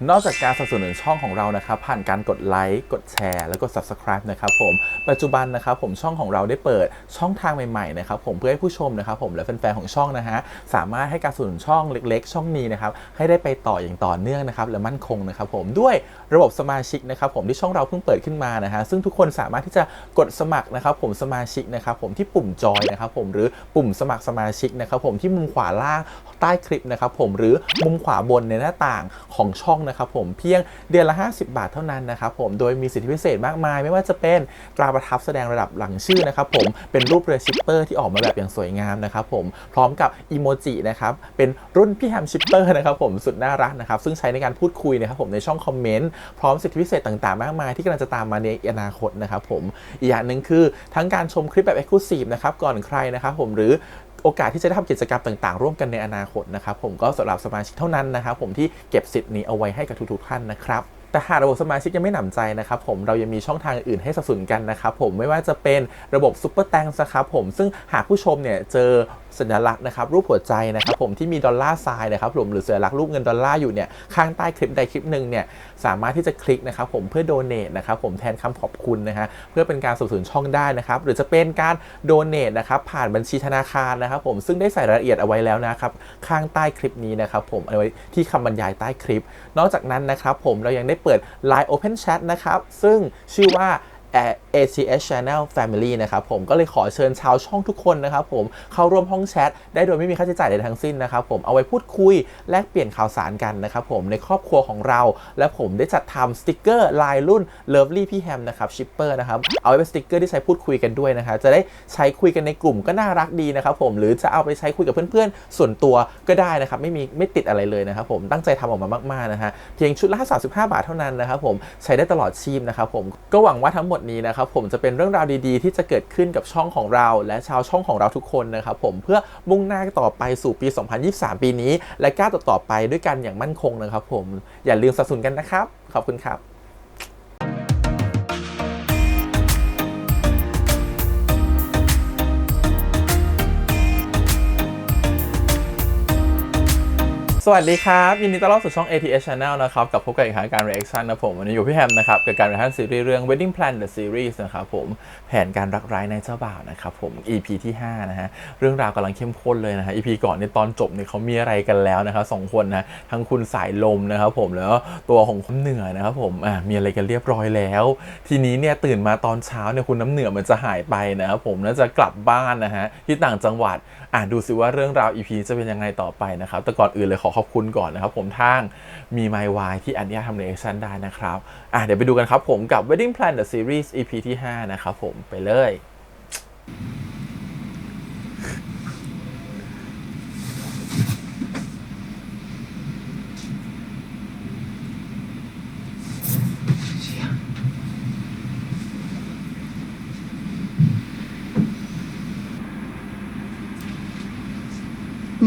นอกจากการสนับสนุนช่องของเรานะครับผ่านการกดไลค์กดแชร์แล้วก็ Subscribe นะครับผมปัจจุบันนะครับผมช่องของเราได้เปิดช่องทางใหม่ๆนะครับผมเพื่อให้ผู้ชมนะครับผมและแฟนๆของช่องนะฮะสามารถให้การสนับสนุนช่องเล็กๆช่องนี้นะครับให้ได้ไปต่ออย่างต่อเนื่องนะครับและมั่นคงนะครับผมด้วยระบบสมาชิกนะครับผมที่ช่องเราเพิ่งเปิดขึ้นมานะฮะซึ่งทุกคนสามารถที่จะกดสมัครนะครับผมสมาชิกนะครับผมที่ปุ่มจอยนะครับผมหรือปุ่มสมัครสมาชิกนะครับผมที่มุมขวาล่างใต้คลิปนะครับผมหรือมุมขวาบนในหน้าต่างของช่องนะครับผมเพียงเดือนละ50 บาทเท่านั้นนะครับผมโดยมีสิทธิพิเศษมากมายไม่ว่าจะเป็นตราประทับแสดงระดับหลังชื่อนะครับผมเป็นรูปเรือชิปเปอร์ที่ออกมาแบบอย่างสวยงามนะครับผมพร้อมกับอีโมจินะครับเป็นรุ่นพี่แฮมชิปเปอร์นะครับผมสุดน่ารักนะครับซึ่งใช้ในการพูดคุยนะครับผมในช่องคอมเมนต์พร้อมสิทธิพิเศษต่างๆมากมายที่กำลังจะตามมาในอนาคตนะครับผมอีกอย่างหนึ่งคือทั้งการชมคลิปแบบ Exclusive นะครับก่อนใครนะครับผมหรือโอกาสที่จะได้ทำกิจกรรมต่างๆร่วมกันในอนาคตนะครับผมก็สำหรับสมาชิกเท่านั้นนะครับผมที่เก็บสิทธิ์นี้เอาไว้ให้กับทุกๆท่านนะครับแต่หากระบบสมาชิกยังไม่หนำใจนะครับผมเรายังมีช่องทางอื่นให้สนับสนุนกันนะครับผมไม่ว่าจะเป็นระบบซุปเปอร์แตงนะครับผมซึ่งหากผู้ชมเนี่ยเจอสัญลักษณ์นะครับรูปหัวใจนะครับผมที่มีดอลลาร์ไซน์นะครับผมหรือสัญลักษณ์รูปเงินดอลลาร์อยู่เนี่ยข้างใต้คลิปใดคลิปหนึ่งเนี่ยสามารถที่จะคลิกนะครับผมเพื่อโดเนทนะครับผมแทนคำขอบคุณนะฮะเพื่อเป็นการสนับสนุนช่องได้นะครับหรือจะเป็นการโดเนทนะครับผ่านบัญชีธนาคารนะครับผมซึ่งได้ใส่รายละเอียดเอาไว้แล้วนะครับข้างใต้คลิปนี้นะครับผมเอาไว้ที่คำบรรยายใต้คลิปนอกจากนั้นนะครับผมเรายังได้เปิด Line Open Chat นะครับซึ่งชื่อว่า ATS Channel Family นะครับผมก็เลยขอเชิญชาวช่องทุกคนนะครับผมเข้าร่วมห้องแชทได้โดยไม่มีค่าใช้จ่ายใดทั้งสิ้นนะครับผมเอาไว้พูดคุยแลกเปลี่ยนข่าวสารกันนะครับผมในครอบครัวของเราและผมได้จัดทำสติกเกอร์ลายรุ่น Lovely พี่แฮมนะครับชิปเปอร์นะครับเอาไว้เป็นสติกเกอร์ที่ใช้พูดคุยกันด้วยนะครับจะได้ใช้คุยกันในกลุ่มก็น่ารักดีนะครับผมหรือจะเอาไปใช้คุยกับเพื่อนๆส่วนตัวก็ได้นะครับไม่ติดอะไรเลยนะครับผมตั้งใจทำออกมามากๆนะฮะเพียงชุดละ35 บาทเท่านั้นนะครับผมใช้ได้ตลอดชีพนะครับผมก็หวังว่าทั้งหมดนี้นะครับผมจะเป็นเรื่องราวดีๆที่จะเกิดขึ้นกับช่องของเราและชาวช่องของเราทุกคนนะครับผมเพื่อมุ่งหน้าต่อไปสู่ปี 2023 ปีนี้และก้าวต่อไปด้วยกันอย่างมั่นคงนะครับผมอย่าลืมสนับสนุนกันนะครับขอบคุณครับสวัสดีครับยินดีต้อนรับสู่ช่อง ATS Channel นะครับกับพบกับอีกครั้งการ reaction นะผมวันนี้อยู่พี่แฮมนะครับกับการ reaction ซีรีส์เรื่อง Wedding Plan the Series นะครับผมแผนการรักร้ายในเจ้าบ่าวนะครับผม EP ที่5นะฮะเรื่องราวกำลังเข้มข้นเลยนะฮะ EP ก่อนในตอนจบเนี่ยเขามีอะไรกันแล้วนะครับ2คนนะทั้งคุณสายลมนะครับผมแล้วตัวของคุณเหนือนะครับผมมีอะไรกันเรียบร้อยแล้วทีนี้เนี่ยตื่นมาตอนเช้าเนี่ยคุณน้ำเหนือมันจะหายไปนะครับผมน่าจะกลับบ้านนะฮะที่ต่างจังหวัดดูสิว่าเรื่องราว EP จะเป็นยังไงต่อไปนะครับแต่ก่อนอื่นเลยขอบคุณก่อนนะครับผมทางมี My Why ที่อนุญาตทำ reaction ได้นะครับเดี๋ยวไปดูกันครับผมกับ Wedding Plan the Series EP ที่5นะครับผมไปเลย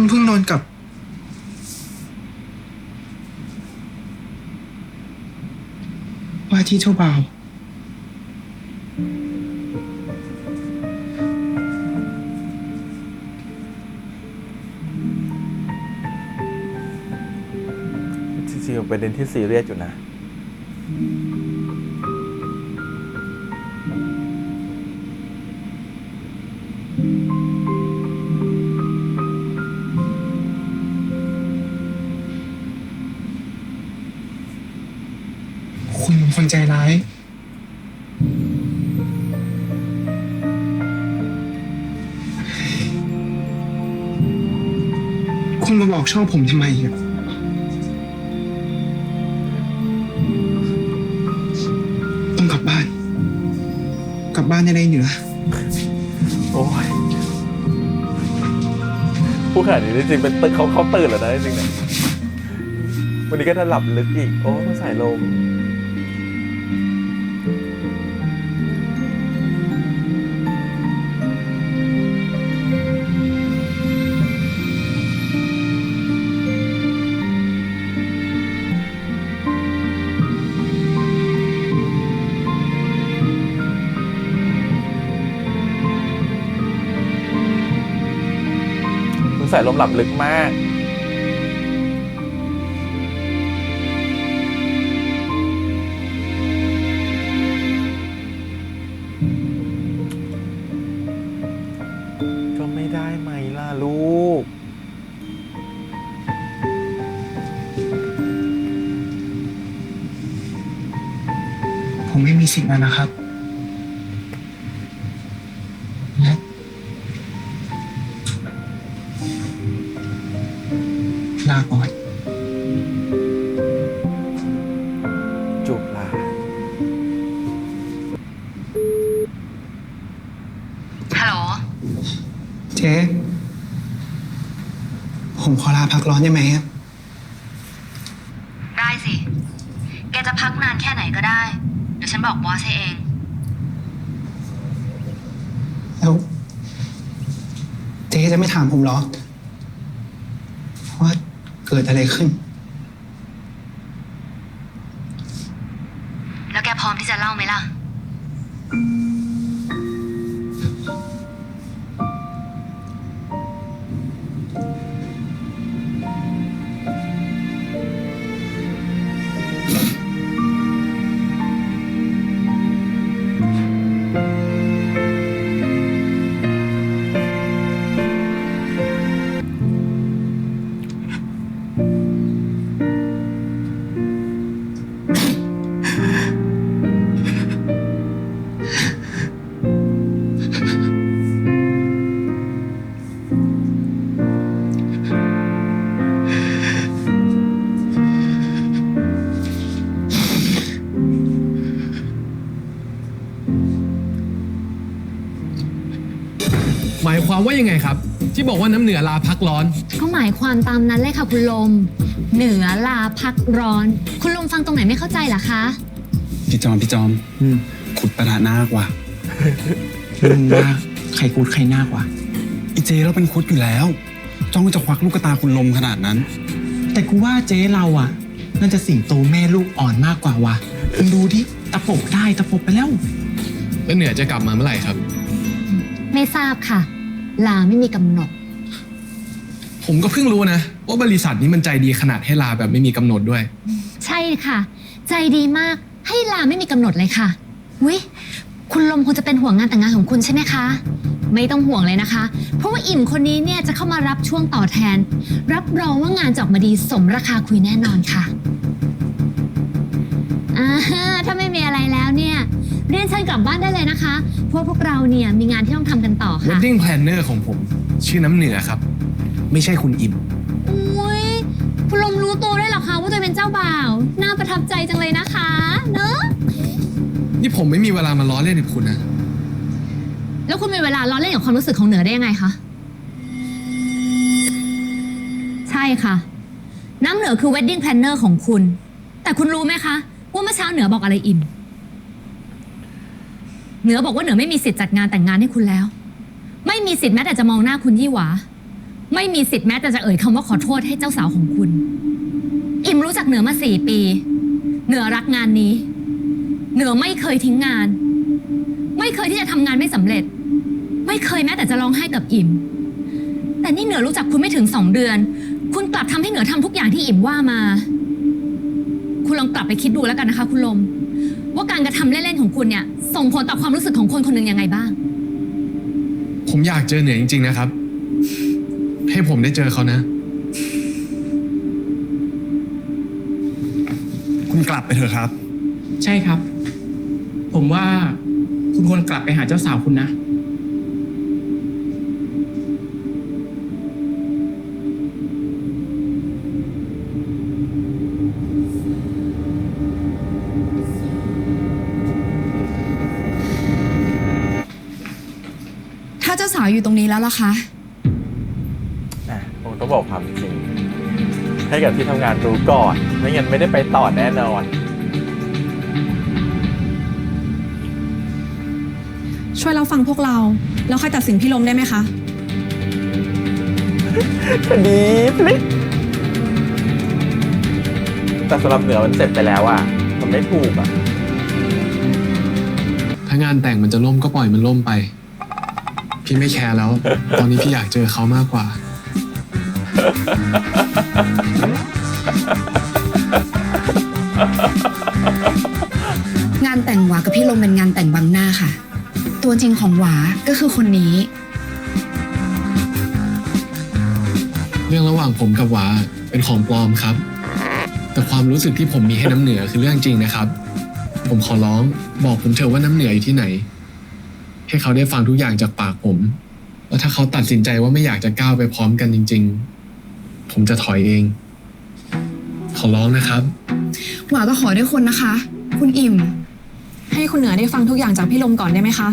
เพิ่งนอนกับว่าที่เจ้าบ่าวจริงๆเป็นประเด็นที่ซีเรียสอยู่นะคุณเป็นคนใจร้ายคุณมาบอกชอบผมทำไมอ่ะต้องกลับบ้านได้เหนือโอ้ยผู้ขนาดนี้จริงๆเป็นเขาตื่นแล้วนะจริงๆเนี่ยวันนี้ก็จะหลับลึกอีกโอ้สายลมสายลมหลับลึกมาก ผมไม่มีสิทธิ์แล้วนะครับและลาก่อน จูบลา ฮัลโหล เจ๊ผมขอลาพักร้อนได้ไหมครับ ได้สิ แกจะพักนานแค่ไหนก็ได้ เดี๋ยวฉันบอกบอสให้เอง แล้วเจ๊จะไม่ถามผมเหรอว่าเกิดอะไรขึ้น แล้วแกพร้อมที่จะเล่าไหมล่ะ หมายความว่ายังไงครับ ที่บอกว่าน้ำเหนือลาพักร้อน ก็หมายความตามนั้นเลยค่ะคุณลม เหนือลาพักร้อน คุณลมฟังตรงไหนไม่เข้าใจเหรอคะ พี่จอมขุดประดาหน้ากว่า มึงว่าใครกูดใครหน้ากว่า อีเจเราเป็นคุดอยู่แล้ว จ้องจะควักลูกตาคุณลมขนาดนั้น แต่กูว่าเจ๊เราอ่ะน่าจะสิงโตแม่ลูกอ่อนมากกว่าว่ะมึงดูดิตะปบได้ตะปบไปแล้ว แล้วเหนือจะกลับมาเมื่อไหร่ครับ ไม่ทราบค่ะ ลาไม่มีกำหนด ผมก็เพิ่งรู้นะว่าบริษัทนี้มันใจดีขนาดให้ลาแบบไม่มีกำหนดด้วย ใช่ค่ะ ใจดีมากให้ลาไม่มีกำหนดเลยค่ะวิคุณลมคงจะเป็นห่วงงานแต่งงานของคุณใช่ไหมคะ ไม่ต้องห่วงเลยนะคะ เพราะว่าอิ่มคนนี้เนี่ยจะเข้ามารับช่วงต่อแทน รับรองว่างานจะออกมาดีสมราคาคุยแน่นอนค่ะถ้าไม่มีอะไรแล้วเนี่ยเรียนเชิญกลับบ้านได้เลยนะคะเพราะพวกเราเนี่ยมีงานที่ต้องทำกันต่อค่ะ Wedding Planner ของผม ชื่อน้ำเหนือครับ ไม่ใช่คุณอิ่ม อุ้ยคุณลมรู้ตัวด้วยเหรอคะว่าตัวเองเป็นเจ้าบ่าว น่าประทับใจจังเลยนะคะ เนอะ นี่ผมไม่มีเวลามาล้อเล่นกับคุณนะ แล้วคุณมีเวลาล้อเล่นกับความรู้สึกของเหนือได้ยังไงคะ ใช่ค่ะ น้ำเหนือคือ wedding planner ของคุณ แต่คุณรู้ไหมคะว่าเมื่อเช้าเหนือบอกอะไรอิ่ม เหนือบอกว่าเหนือไม่มีสิทธิ์จัดงานแต่งงานให้คุณแล้ว ไม่มีสิทธิ์แม้แต่จะมองหน้าคุณยี่หวา ไม่มีสิทธิ์แม้แต่จะเอ่ยคำว่าขอโทษให้เจ้าสาวของคุณ อิ่มรู้จักเหนือมา4 ปี เหนือรักงานนี้ เหนือไม่เคยทิ้งงาน ไม่เคยที่จะทำงานไม่สำเร็จ ไม่เคยแม้แต่จะร้องไห้กับอิ่ม แต่นี่เหนือรู้จักคุณไม่ถึง2 เดือน คุณกลับทำให้เหนือทำทุกอย่างที่อิ่มว่ามา คุณลองกลับไปคิดดูแล้วกันนะคะคุณลม ว่าการกระทำเล่นๆของคุณเนี่ยส่งผลต่อความรู้สึกของคนคนหนึ่งยังไงบ้าง ผมอยากเจอเหนือจริงๆนะครับ ให้ผมได้เจอเขานะ คุณกลับไปเถอะครับ ใช่ครับ ผมว่าคุณควรกลับไปหาเจ้าสาวคุณนะ ถ้าเจ้าสาวอยู่ตรงนี้แล้วล่ะคะ ผมต้องบอกความจริง ให้กับที่ทำงานรู้ก่อน ไม่งั้นไม่ได้ไปต่อแน่นอน ช่วยเราฟังพวกเรา แล้วค่อยตัดสินพี่ลมได้ไหมคะ คดีพลิกแต่สำหรับเหนือมันเสร็จไปแล้วอะมันไม่ถูกอะ ถ้างานแต่งมันจะล่มก็ปล่อยมันล่มไป พี่ไม่แคร์แล้ว ตอนนี้พี่อยากเจอเขามากกว่า งานแต่งหวากับพี่ลมเป็นงานแต่งบังหน้าค่ะ ตัวจริงของหวาก็คือคนนี้ เรื่องระหว่างผมกับหวาเป็นของปลอมครับ แต่ความรู้สึกที่ผมมีให้น้ำเหนือคือเรื่องจริงนะครับ ผมขอร้องบอกผมเถอะว่าน้ำเหนืออยู่ที่ไหน ให้เขาได้ฟังทุกอย่างจากปากผมแล้วถ้าเขาตัดสินใจว่าไม่อยากจะก้าวไปพร้อมกันจริงๆผมจะถอยเอง ขอร้องนะครับ หวาก็ขอด้วยคนนะคะ คุณอิ่ม ให้คุณเหนือได้ฟังทุกอย่างจากพี่ลมก่อนได้ไหมคะ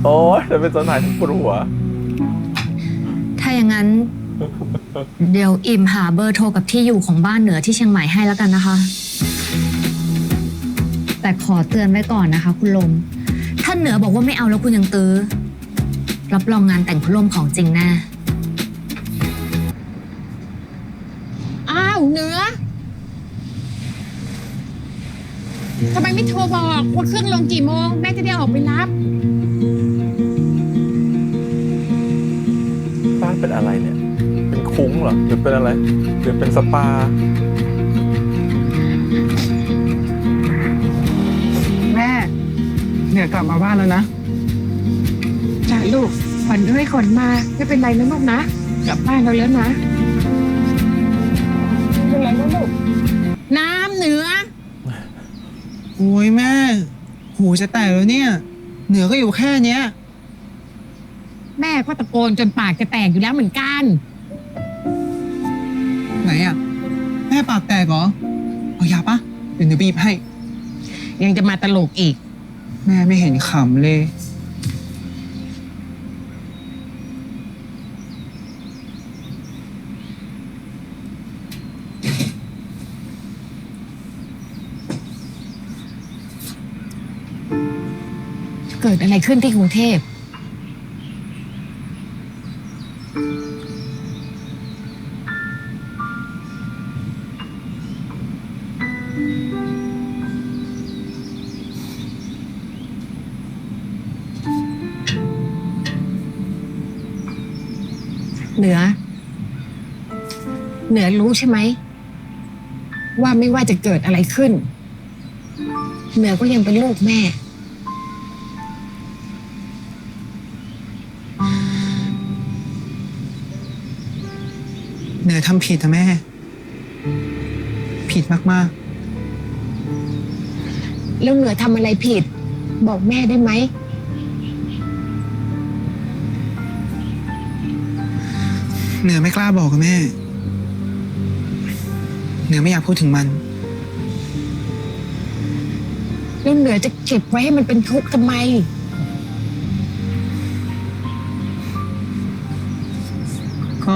โอ้ยจะเป็นเจ้านายที่ปวดหัว ถ้าอย่างนั้น เดี๋ยวอิ่มหาเบอร์โทรกับที่อยู่ของบ้านเหนือที่เชียงใหม่ให้แล้วกันนะคะ แต่ขอเตือนไว้ก่อนนะคะ คุณลม ถ้าเหนือบอกว่าไม่เอาแล้วคุณยังตื้อ รับรองงานแต่งคุณลมของจริงแน่ อ้าวเหนือทำไมไม่โทรบอกว่าเครื่องลงกี่โมงแม่จะได้ออกไปรับ บ้านเป็นอะไรเนี่ย เป็นคุ้งเหรอ หรือเป็นอะไร หรือเป็นสปา แม่เหนือกลับมาบ้านแล้วนะ จ้าลูกขวัญด้วยขวัญมาไม่เป็นไรนะลูกนะกลับบ้านเราแล้วนะไม่เป็นไรนะลูกน้ำเหนือ โอ้ยแม่ หูจะแตกแล้วเนี่ย เหนือก็อยู่แค่เนี้ย แม่ก็ตะโกนจนปากจะแตกอยู่แล้วเหมือนกัน ไหนอ่ะ แม่ปากแตกเหรอ เอายาปะเดี๋ยวหนูบีบให้ ยังจะมาตลกอีก แม่ไม่เห็นขำเลย เกิดอะไรขึ้นที่กรุงเทพเหนือรู้ใช่ไหมว่าไม่ว่าจะเกิดอะไรขึ้น เหนือก็ยังเป็นลูกแม่ เหนือทำผิดนะแม่ ผิดมาก แล้วเหนือทำอะไรผิด บอกแม่ได้ไหม ๆ เหนือไม่กล้าบอกกับแม่ เหนือไม่อยากพูดถึงมัน แล้วเหนือจะเก็บไว้ให้มันเป็นทุกข์ทำไม ก็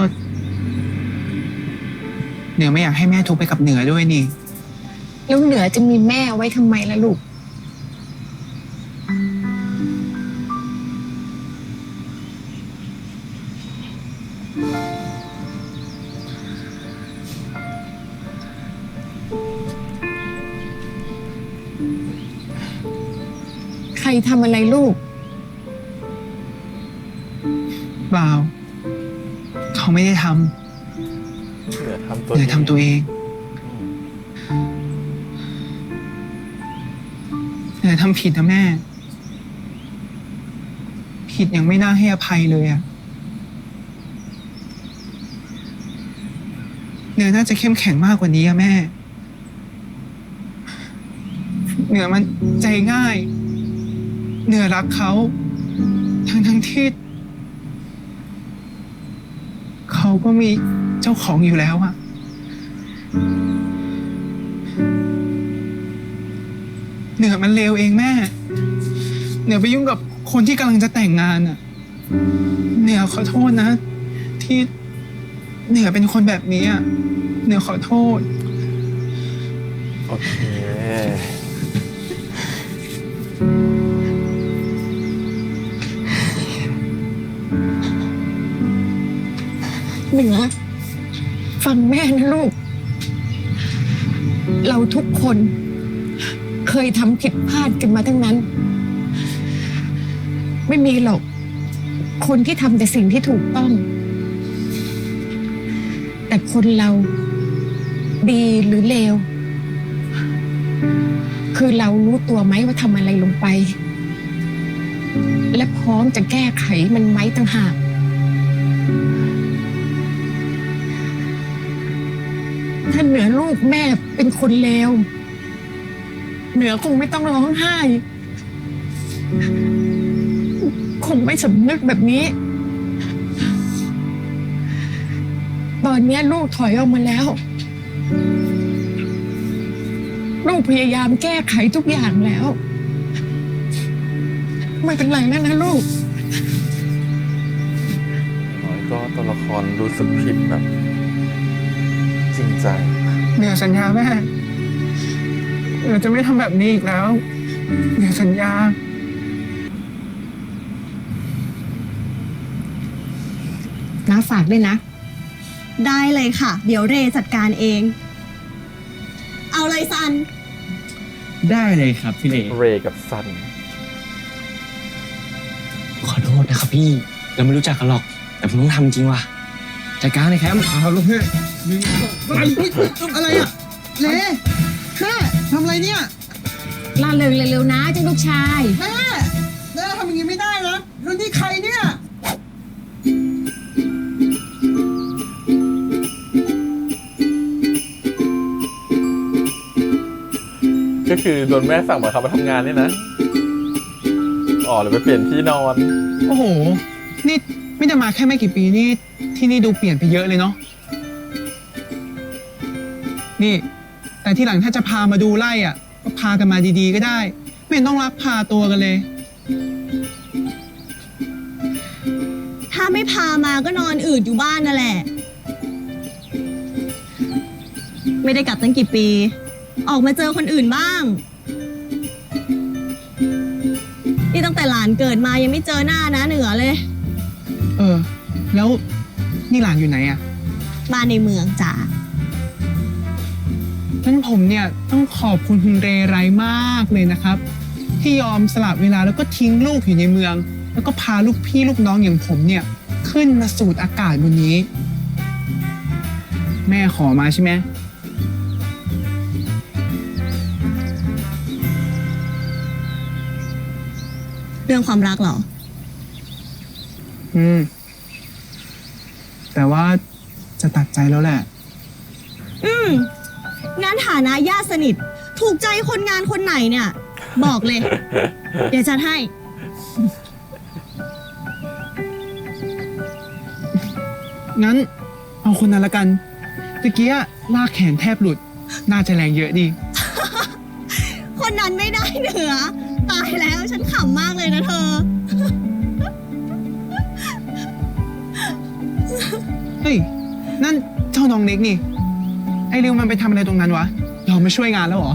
เหนือไม่อยากให้แม่ทุกข์ไปกับเหนือด้วยนี่ แล้วเหนือจะมีแม่ไว้ทำไมล่ะลูก ใครทำอะไรลูก เปล่า เขาไม่ได้ท เหนือทำ ำ ตัว เหนือทำตัวเอง เหนือทำผิดนะแม่ ผิดยังไม่น่าให้อภัยเลยอะเหนือน่าจะเข้มแข็งมากกว่านี้อะแม่ เหนือมันใจง่าย เหนือรักเขา ทั้งที่ เขาก็มีเจ้าของอยู่แล้วอะเหนือมันเลวเองแม่ เหนือไปยุ่งกับคนที่กำลังจะแต่งงานอะเหนือขอโทษนะ ที่เหนือเป็นคนแบบนี้อะเหนือขอโทษ โอเค เหนือฟังแม่นะลูก เราทุกคนเคยทำผิดพลาดกันมาทั้งนั้น ไม่มีหรอก คนที่ทำแต่สิ่งที่ถูกต้อง แต่คนเราดีหรือเลว คือเรารู้ตัวไหมว่าทำอะไรลงไป และพร้อมจะแก้ไขมันไหมต่างหาก ถ้าเหนือลูกแม่เป็นคนเลวเหนือคงไม่ต้องร้องไห้ คงไม่สำนึกแบบนี้ ตอนนี้ลูกถอยออกมาแล้ว ลูกพยายามแก้ไขทุกอย่างแล้ว ไม่เป็นไรแล้วนะลูก น้อยก็ตัวละครรู้สึกผิดแบบจริงใจ เหนือสัญญาแม่เหนือจะไม่ทำแบบนี้อีกแล้วเหนือสัญญา น้าฝากด้วยนะ ได้เลยค่ะ เดี๋ยวเรจัดการเอง เอาเลยซัน ได้เลยครับพี่เล เรกับซัน ขอโทษนะครับพี่ เราไม่รู้จักกันหรอก แต่ผมต้องทำจริงว่ะจัดการเลยแคมป์ เอาลูกพี่อะไรอ่ะเล่แม่ทำอะไรเนี่ย ล่าเริงเร็วๆนะเจ้าลูกชาย แม่ทำอย่างนี้ไม่ได้นะแล้วนี่ใครเนี่ย ก็คือโดนแม่สั่งบังคับมาทำงานเนี่ยนะอ๋อหรือไปเปลี่ยนที่นอน โอ้โห นี่ไม่ได้มาแค่ไม่กี่ปีนี่ที่นี่ดูเปลี่ยนไปเยอะเลยเนาะ นี่ แต่ที่หลังถ้าจะพามาดูไร่อ่ะ ก็พากันมาดีๆก็ได้ ไม่เห็นต้องรักพาตัวกันเลย ถ้าไม่พามาก็นอนอืดอยู่บ้านนั่นแหละ ไม่ได้กลับตั้งกี่ปี ออกมาเจอคนอื่นบ้าง นี่ตั้งแต่หลานเกิดมายังไม่เจอหน้านะเหนือเลย เออ แล้วนี่หลานอยู่ไหนอ่ะ บ้านในเมืองจ้ะ งั้นผมเนี่ยต้องขอบคุณคุณเรไรมากเลยนะครับ ที่ยอมสละเวลาแล้วก็ทิ้งลูกอยู่ในเมือง แล้วก็พาลูกพี่ลูกน้องอย่างผมเนี่ย ขึ้นมาสูดอากาศบนนี้ แม่ขอมาใช่ไหม เรื่องความรักเหรอ แต่ว่าจะตัดใจแล้วแหละ งั้นฐานะญาติสนิท ถูกใจคนงานคนไหนเนี่ย บอกเลย เดี๋ยวจัดให้ งั้นเอาคนนั้นละกันตะเกียลากแขนแทบหลุด น่าจะแรงเยอะดี คนนั้นไม่ได้เหนือ ตายแล้วฉันขำมากเลยนะเธอ เฮ้ย นั่นเจ้าน้องเล็กนี่ ไอริวมันไปทำอะไรตรงนั้นวะยอมมาช่วยงานแล้วเหรอ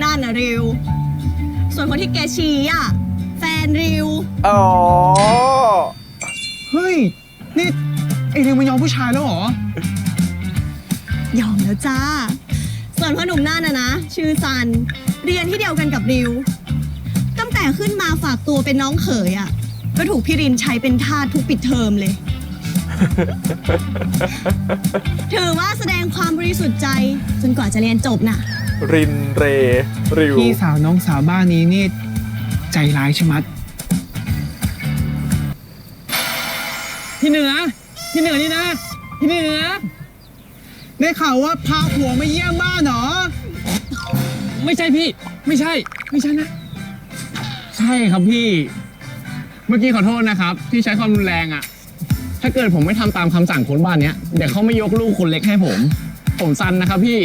นั่นน่ะริว ส่วนคนที่แกชี้อ่ะ แฟนริว อ๋อ เฮ้ย นี่ไอริวมันยอมผู้ชายแล้วเหรอ ยอมแล้วจ้า ส่วนพ่อหนุ่มนั่นน่ะนะ ชื่อซัน เรียนที่เดียวกันกับริว ตั้งแต่ขึ้นมาฝากตัวเป็นน้องเขยอ่ะ ก็ถูกพี่รินใช้เป็นทาสทุกปิดเทอมเลย ถือว่าแสดงความบริสุทธิ์ใจ จนกว่าจะเรียนจบน่ะ รินเรริว พี่สาวน้องสาวบ้านนี้นี่ใจร้ายชะมัด พี่เหนือนี่นะ พี่เหนือ ได้ข่าวว่าพาผัวมาเยี่ยมบ้านเหรอ ไม่ใช่พี่ ไม่ใช่นะ ใช่ครับพี่ เมื่อกี้ขอโทษนะครับ ที่ใช้ความรุนแรงอ่ะ ถ้าเกิดผมไม่ทำตามคำสั่งคนบ้านเนี้ยเดี๋ยวเขาไม่ยกลูกคนเล็กให้ผมซันนะครับพี่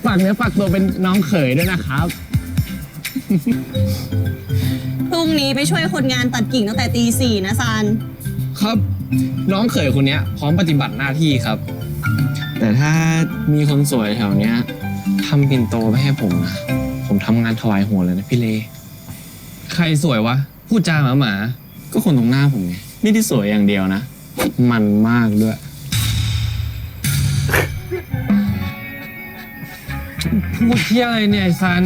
ฝากเนื้อฝากตัวเป็นน้องเขยด้วยนะครับ พรุ่งนี้ไปช่วยคนงานตัดกิ่งตั้งแต่ตี 4นะซัน ครับ น้องเขยคนเนี้ยพร้อมปฏิบัติหน้าที่ครับ แต่ถ้ามีคนสวยแถวเนี้ยทำปิ่นโตไปให้ผมนะผมทำงานถวายหัวเลยนะพี่เล ใครสวยวะ พูดจาหมาๆก็คนตรงหน้าผมไงไม่ได้สวยอย่างเดียวนะ มันมากด้วย พูดเที่ยอะไรเนี่ยไอ้ซัน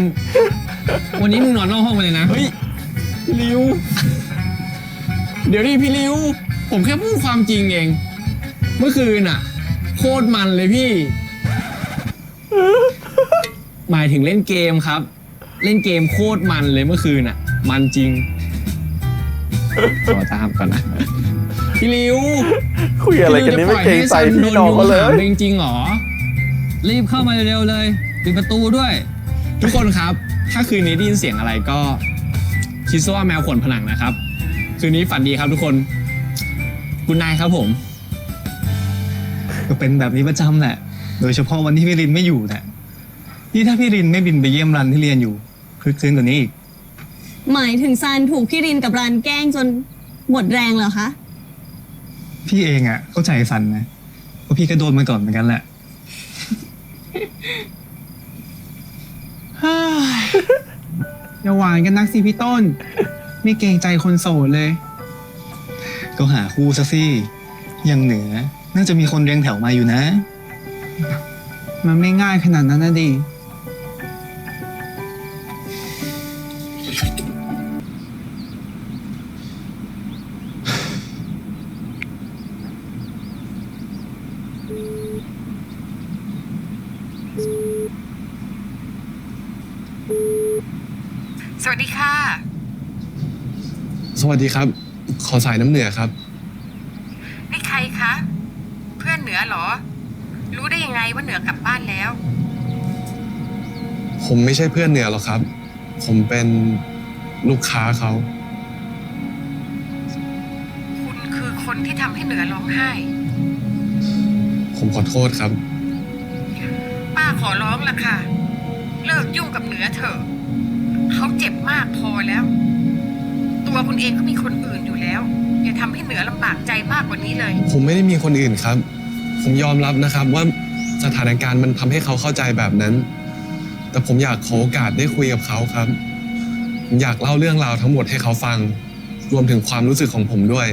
วันนี้มึงนอนนอกห้องไปเลยนะ เฮ้ยพี่ริว เดี๋ยวดิพี่ริว ผมแค่พูดความจริงเอง เมื่อคืนอ่ะ โคตรมันเลยพี่ หมายถึงเล่นเกมครับ เล่นเกมโคตรมันเลยเมื่อคืนอ่ะ มันจริง ขอตามก่อนนะ พี่ริว คุยอะไรกันนี่ไม่เกรงใจพี่น้องเขาเลย โดนยุงหางจริงๆหรอ รีบเข้ามาเร็วๆเลยปิดประตูด้วย ทุกคนครับ ถ้าคืนนี้ได้ยินเสียงอะไรก็คิดซะว่าแมวขวนผนังนะครับ คืนนี้ฝันดีครับทุกคนคุณนายครับผม ก็เป็นแบบนี้ประจำแหละ โดยเฉพาะวันที่พี่รินไม่อยู่แหละนี่ถ้าพี่รินไม่บินไปเยี่ยมรันที่เรียนอยู่คลึกคลื้นกว่านี้อีก หมายถึงซันถูกพี่รินกับรันแกล้งจนหมดแรงเหรอคะ พี่เองอ่ะเข้าใจสันนะเพราะพี่ก็โดนมาก่อนเหมือนกันแหละ อย่าหวานกันนักสิพี่ต้น ไม่เกรงใจคนโสดเลย ก็หาคู่ซะสิยังเหนือน่าจะมีคนเรียงแถวมาอยู่นะ มันไม่ง่ายขนาดนั้นนะดิ สวัสดีค่ะ สวัสดีครับ ขอสายน้ำเหนือครับ นี่ใครคะ เพื่อนเหนือเหรอ รู้ได้ยังไงว่าเหนือกลับบ้านแล้ว ผมไม่ใช่เพื่อนเหนือหรอกครับ ผมเป็นลูกค้าเขา คุณคือคนที่ทำให้เหนือร้องไห้ ผมขอโทษครับ ป้าขอร้องละค่ะ เลิกยุ่งกับเหนือเถอะ เขาเจ็บมากพอแล้ว ตัวคุณเองก็มีคนอื่นอยู่แล้ว อย่าทำให้เหนือลำบากใจมากกว่านี้เลย ผมไม่ได้มีคนอื่นครับ ผมยอมรับนะครับว่าสถานการณ์มันทำให้เขาเข้าใจแบบนั้น แต่ผมอยากขอโอกาสได้คุยกับเขาครับ ผมอยากเล่าเรื่องราวทั้งหมดให้เขาฟัง รวมถึงความรู้สึกของผมด้วย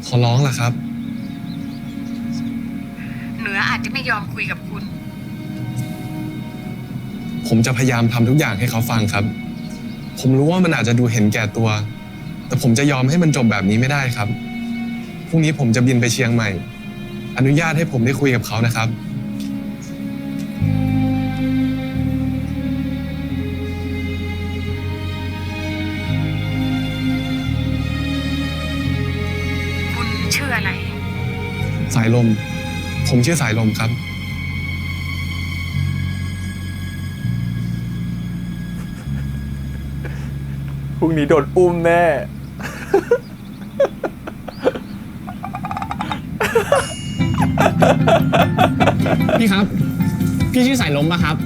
ขอร้องล่ะครับ เหนืออาจจะไม่ยอมคุยกับคุณ ผมจะพยายามทำทุกอย่างให้เขาฟังครับ ผมรู้ว่ามันอาจจะดูเห็นแก่ตัว แต่ผมจะยอมให้มันจบแบบนี้ไม่ได้ครับ พรุ่งนี้ผมจะบินไปเชียงใหม่ อนุญาตให้ผมได้คุยกับเขานะครับ คุณชื่ออะไร สายลม ผมชื่อสายลมครับ พรุ่งนี้โดนอุ้มแน่ พี่ครับ พี่ชื่อสายลมปะครับ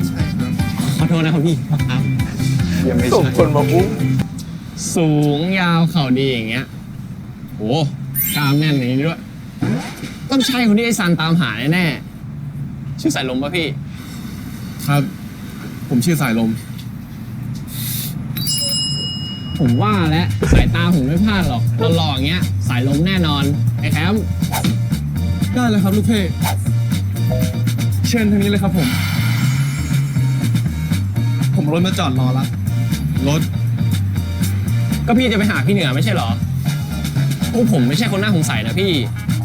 ใช่ครับ ขอโทษนะครับพี่ครับ ยังไม่ ส่ง ใช่ คนมาอุ้ม สูงยาวเข่าดีอย่างเงี้ยโอ้กล้ามแน่นอย่างนี้ด้วย ต้องใช่คนที่ไอ้ซันตามหาแน่ๆชื่อสายลมปะพี่ ครับ ผมชื่อสายลม ผมว่าแล้วสายตาผมไม่พลาดหรอกหล่อๆอย่างเงี้ย สายลมแน่นอน ไอ้แคมป์ ได้เลยครับลูกเพ่เชิญทางนี้เลยครับผม ผมรถมาจอดรอแล้ว รถ ก็พี่จะไปหาพี่เหนือไม่ใช่เหรอพวกผมไม่ใช่คนน่าสงสัยนะพี่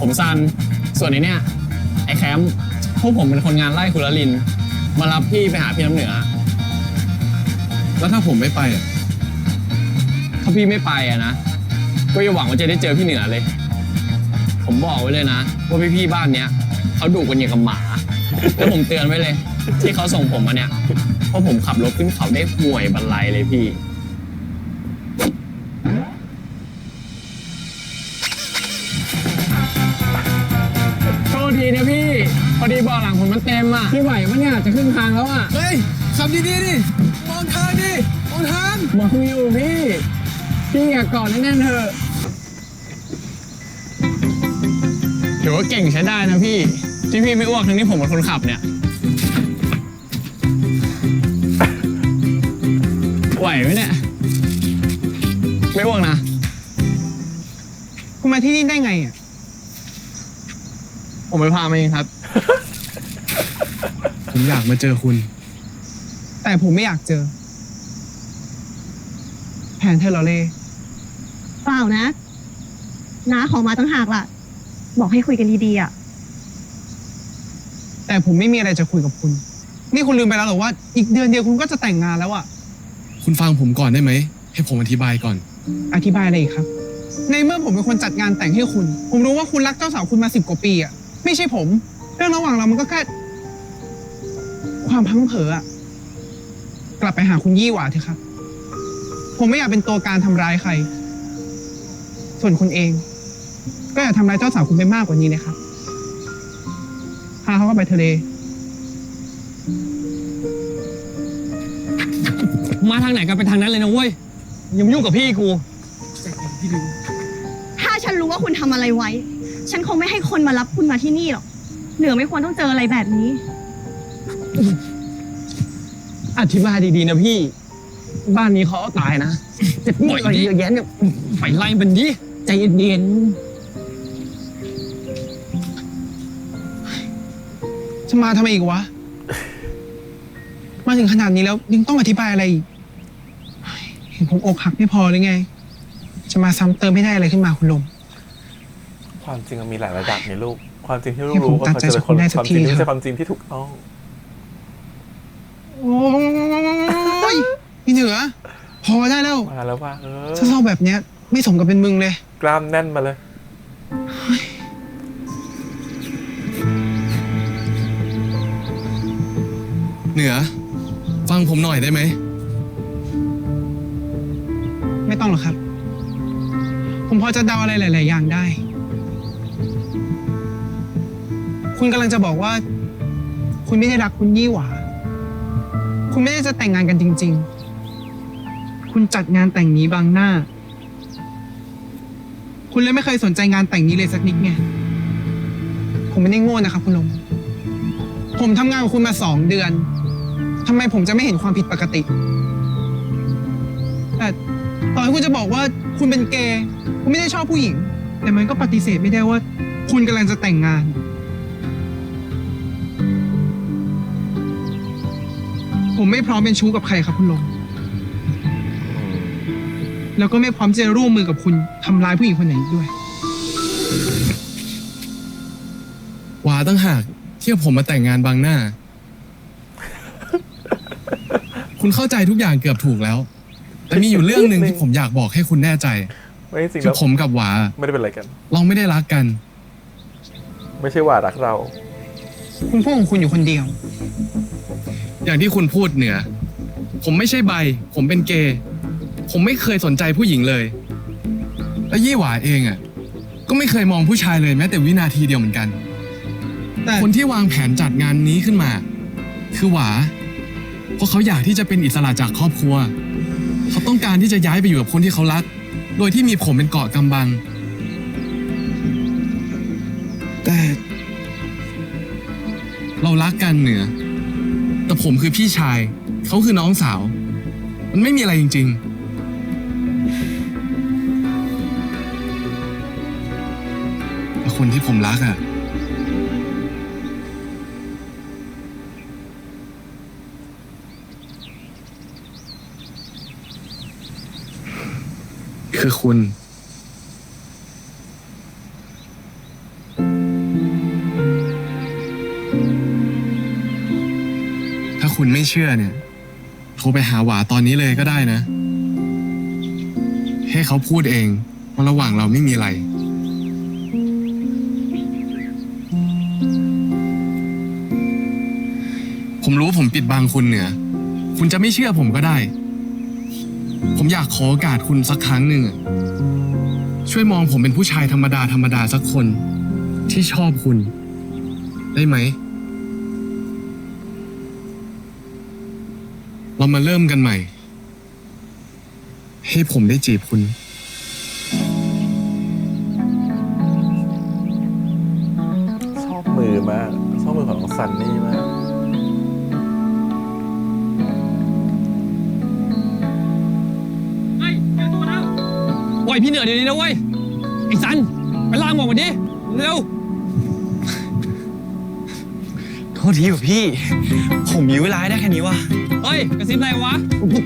ผมซัน ส่วนไอ้เนี่ย ไอ้แคมป์พวกผมเป็นคนงานไล่คุณละลิน มารับพี่ไปหาพี่น้ำเหนือ แล้วถ้าผมไม่ไปอ่ะ ถ้าพี่ไม่ไปอะนะ ก็อย่าหวังว่าจะได้เจอพี่เหนือเลย ผมบอกไว้เลยนะ ว่าพี่ๆบ้านเนี้ยเขาดุกันอย่างกับหมา แล้วผมเตือนไว้เลย ที่เขาส่งผมมาเนี่ย เพราะผมขับรถขึ้นเขาได้ห่วยบรรลัยเลยพี่ โทษทีนะพี่ พอดีเบาะหลังผมมันเต็มอ่ะ พี่ไหวปะเนี่ยจะขึ้นทางแล้วอ่ะ เฮ้ยขับดีๆดิมองทางดิมองทาง มองอยู่พี่ พี่อยากกอดแน่นๆเถอะถือว่าเก่งใช้ได้นะพี่ ที่พี่ไม่อ้วกทั้งที่ผมเป็นคนขับเนี่ย ไหวไหมเนี่ย ไม่อ้วกนะ คุณมาที่นี่ได้ไงอ่ะ ผมไปพามาเองครับ ผมอยากมาเจอคุณ แต่ผมไม่อยากเจอ แผนเทเลเล่ เปล่านะ น้าขอมาตั้งหากล่ะ บอกให้คุยกันดีๆอ่ะ แต่ผมไม่มีอะไรจะคุยกับคุณ นี่คุณลืมไปแล้วเหรอว่าอีกเดือนเดียวคุณก็จะแต่งงานแล้วอ่ะ คุณฟังผมก่อนได้ไหม ให้ผมอธิบายก่อน อธิบายอะไรอีกครับ ในเมื่อผมเป็นคนจัดงานแต่งให้คุณ ผมรู้ว่าคุณรักเจ้าสาวคุณมา10 กว่าปีอะไม่ใช่ผม เรื่องระหว่างเรามันก็แค่ความพลั้งเผลออะกลับไปหาคุณยี่หว่าเถอะครับ ผมไม่อยากเป็นตัวการทำร้ายใคร ส่วนคุณเอง ก็อย่าทำร้ายเจ้าสาวคุณไปมากกว่านี้เลยครับพาเขาเข้าไปทะเล มาทางไหนกันไปทางนั้นเลยนะเว้ยอย่ามายุ่งกับพี่กู ถ้าฉันรู้ว่าคุณทำอะไรไว้ ฉันคงไม่ให้คนมารับคุณมาที่นี่หรอก เหนือไม่ควรต้องเจออะไรแบบนี้ อธิบายดีๆนะพี่ บ้านนี้เขาเอาตายนะจะปล่อยอะไรเยอะแยะเนี่ยไปไล่มันดิใจเย็น จะมาทำไมอีกวะ มาถึงขนาดนี้แล้วยังต้องอธิบายอะไรอีกเห็นผมอกหักไม่พอเลยไง จะมาซ้ำเติมให้ได้อะไรขึ้นมาคุณลม ความจริงมันมีหลายระดับเนี่ยลูก ความจริงที่ลูก ให้ผม รู้ว่า ตัด มัน ใจ จะ จาก เป็น คุณได้สัก ความจริง ที ที่ไม่ ครั ใช่ บ ความจริงที่ถูกต้อง โอ้ยพี่เหนือ พอได้แล้ว มาแล้วว่า ถ้าเศร้าแบบเนี้ย ไม่สมกับเป็นมึงเลย กล้ามแน่นมาเลย เหนือ ฟังผมหน่อยได้ไหม ไม่ต้องหรอกครับ ผมพอจะเดาอะไรหลาย ๆ อย่างได้ คุณกำลังจะบอกว่า คุณไม่ได้รักคุณยี่หว่า คุณไม่ได้จะแต่งงานกันจริง ๆ คุณจัดงานแต่งนี้บังหน้า คุณเลยไม่เคยสนใจงานแต่งนี้เลยสักนิดไง ผมไม่ได้โง่นะครับคุณลง ผมทำงานกับคุณมา2 เดือน ทำไมผมจะไม่เห็นความผิดปกติ แต่ต่อให้คุณจะบอกว่าคุณเป็นเกย์ คุณไม่ได้ชอบผู้หญิง แต่มันก็ปฏิเสธไม่ได้ว่า คุณกำลังจะแต่งงาน ผมไม่พร้อมเป็นชู้กับใครครับคุณลง แล้วก็ไม่พร้อมจะร่วมมือกับคุณทำร้ายผู้หญิงคนไหนอีกด้วย หวาตั้งหากที่เอาผมมาแต่งงานบางหน้า คุณเข้าใจทุกอย่างเกือบถูกแล้ว แต่มีอยู่เรื่องหนึ่งที่ผมอยากบอกให้คุณแน่ใจ ไม่จริง คื แล้ อ ว ผมกับหวา ไม่ได้เป็นอะไรกัน เราไม่ได้รักกัน ไม่ใช่ว่ารักเรา คุณพูดของคุณอยู่คนเดียว อย่างที่คุณพูดเหนือ ผมไม่ใช่ใบ ผมเป็นเกย์ ผมไม่เคยสนใจผู้หญิงเลย และยี่หวาเองอ่ะ ก็ไม่เคยมองผู้ชายเลยแม้แต่วินาทีเดียวเหมือนกัน แต่ คนที่วางแผนจัดงานนี้ขึ้นมา คือหวา เพราะเขาอยากที่จะเป็นอิสระจากครอบครัว เขาต้องการที่จะย้ายไปอยู่กับคนที่เขารัก โดยที่มีผมเป็นเกราะกำบัง แต่เรารักกันเหนือ แต่ผมคือพี่ชาย เขาคือน้องสาว มันไม่มีอะไรจริงๆแต่คนที่ผมรักอ่ะ คือคุณ ถ้าคุณไม่เชื่อเนี่ย โทรไปหาหวาตอนนี้เลยก็ได้นะ ให้เขาพูดเองว่าระหว่างเราไม่มีอะไร ผมรู้ผมปิดบังคุณเหนือ คุณจะไม่เชื่อผมก็ได้ ผมอยากขอโอกาสคุณสักครั้งหนึ่งอะช่วยมองผมเป็นผู้ชายธรรมดาสักคนที่ชอบคุณ ได้ไหม เรามาเริ่มกันใหม่ ให้ผมได้จีบคุณ ชอบมือมาก ชอบมือของน้องซันนี่มาก เฮ้ยเจอตัวแล้วปล่อยพี่เหนือเดี๋ยวนี้นะเว้ย ไอ้สัน ไปล่างบอกมาดิ เร็ว โทษทีว่ะพี่ ผมยื้อเวลาให้ได้แค่นี้ว่ะ เฮ้ย กระซิบอะไรวะ